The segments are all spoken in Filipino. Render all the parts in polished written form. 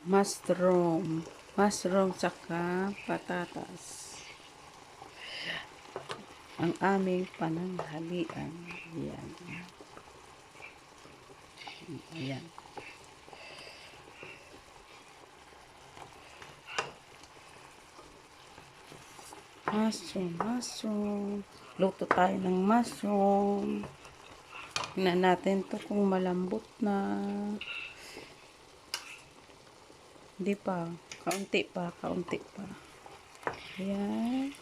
mushroom. Mushroom saka patatas. Ang aming pananghalian. Ayan. Ayan. Mushroom. Luto tayo ng mushroom. Tingnan natin to kung malambot na. Hindi pa. Kaunti pa. Ayan.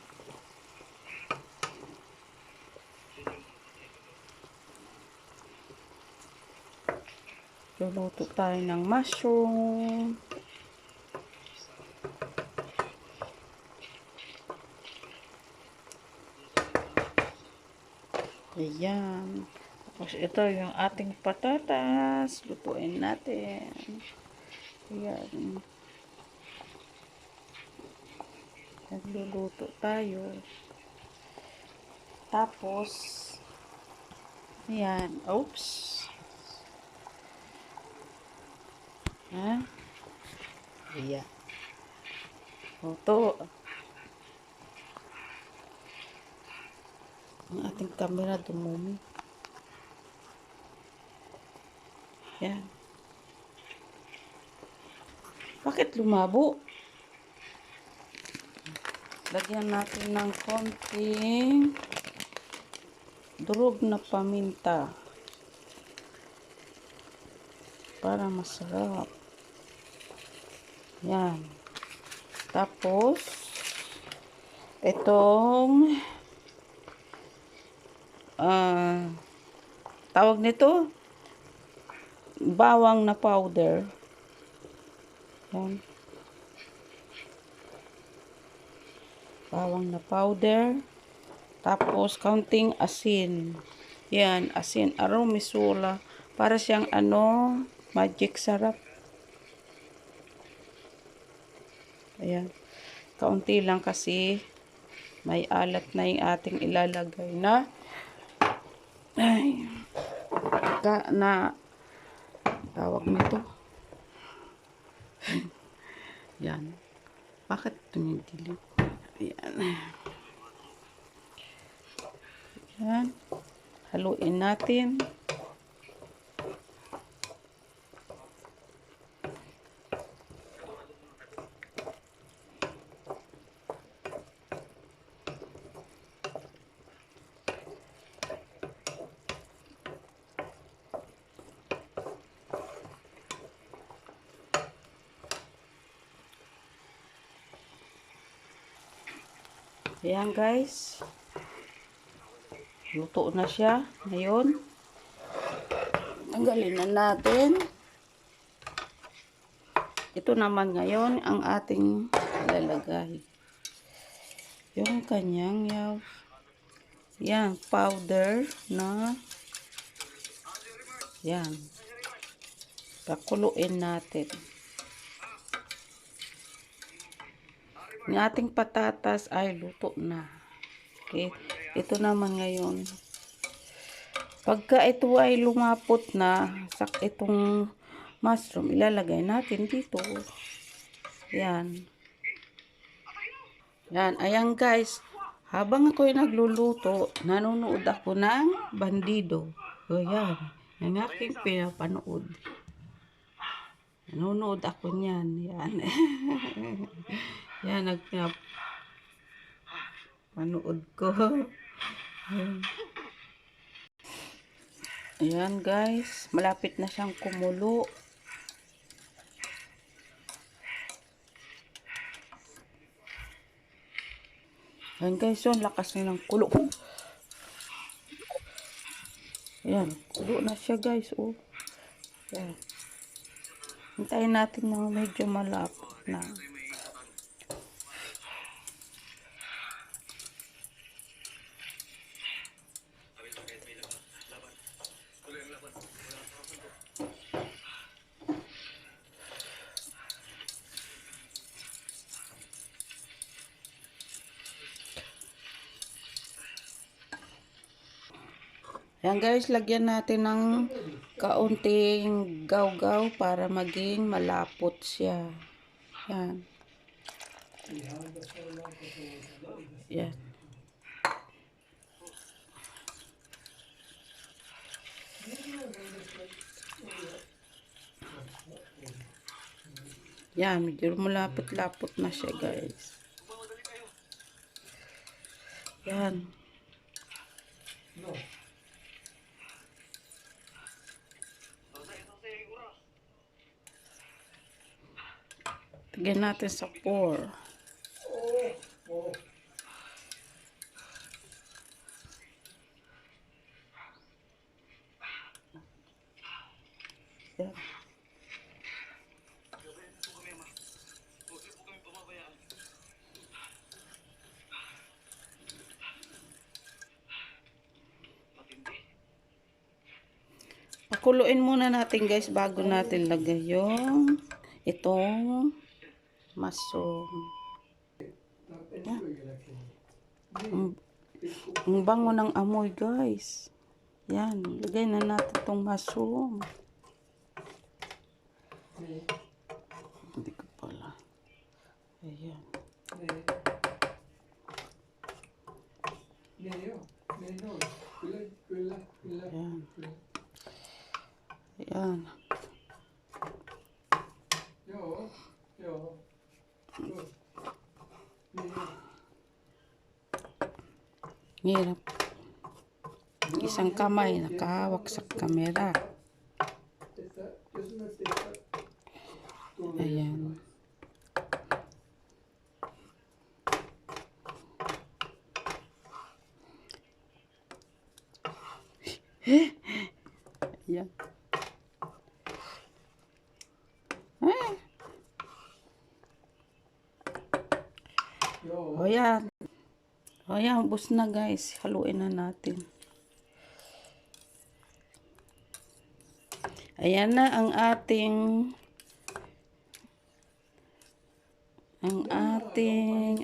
Luluto tayo ng mushroom. Ayan. Tapos ito yung ating patatas. Lutuin natin. Ayan. Nagluluto tayo. Tapos, ayan. Oops. Ha? Ayan. Luto. Ang ating camera dumumi. Ayan. Bakit lumabo? Lagyan natin ng konting durog na paminta para masarap. Yan. Tapos itong tawag nito bawang na powder. Yan. Bawang na powder. Tapos, kaunting asin. Yan, asin. Aromisula. Para siyang magic sarap. Ayan. Kaunti lang kasi may alat na yung ating ilalagay na tawag nito. Yan. Bakit tumidilim? Ayan. Ayan. Haluin natin. Ayan guys. Luto na siya. Ngayon, tanggalin na natin. Ito naman ngayon ang ating ilalagay. Yung kanyang yan, powder na yan. Pakuluin natin. Yung ating patatas ay luto na. Okay. Ito naman ngayon. Pagka ito ay lumapot na, itong mushroom, ilalagay natin dito. Yan. Yan. Ayan guys. Habang ako'y nagluluto, nanonood ako ng Bandido. O yan. Ang aking pinapanood. Nanonood ako niyan. Yan. Yan, nagpapanood ko. Ayan guys, malapit na siyang kumulo. Ayan guys, yun, lakas na ng kulo. Ayan, kulo na siya guys. Oh. Ayan. Hintayin natin na medyo malapit na. Ayan guys, lagyan natin ng kaunting gaw-gaw para maging malapot siya. Yan. Yan. Yan, medyo malapot-lapot na siya, guys. Yan. Tignan natin sa 4. Yan. Pakuluin muna natin, guys, bago natin lagay yung itong mushroom. Yan. Ang bango ng amoy, guys. Yan, lagay na natin itong mushroom. Hindi ko pala. Ayan. Ayan. Ayan. Hirap. Isang kamay nakahawak sa kamera. Ayan. Ayan. O yan. O yan, ubos na, guys. Haluin na natin. Ayan na ang ating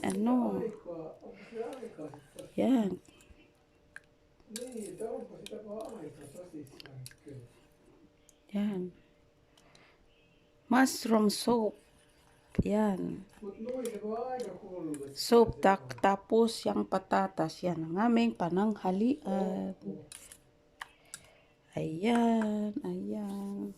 ano. Yan. Yan. Mushroom soup. Yan. Soup, tapos yung patatas. Yan ang aming pananghalian. Ayan, ayan.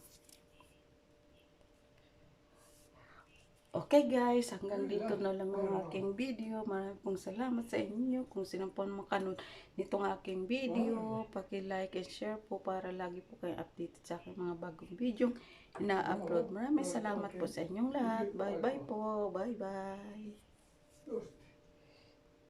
Okay, guys, hanggang dito na lang ang aking video. Maraming pong salamat sa inyo. Kung sino po makanood nitong aking video, paki-like and share po para lagi po kayo updated sa aking mga bagong video na-upload. Maraming salamat po sa inyong lahat. Bye-bye po. Bye-bye.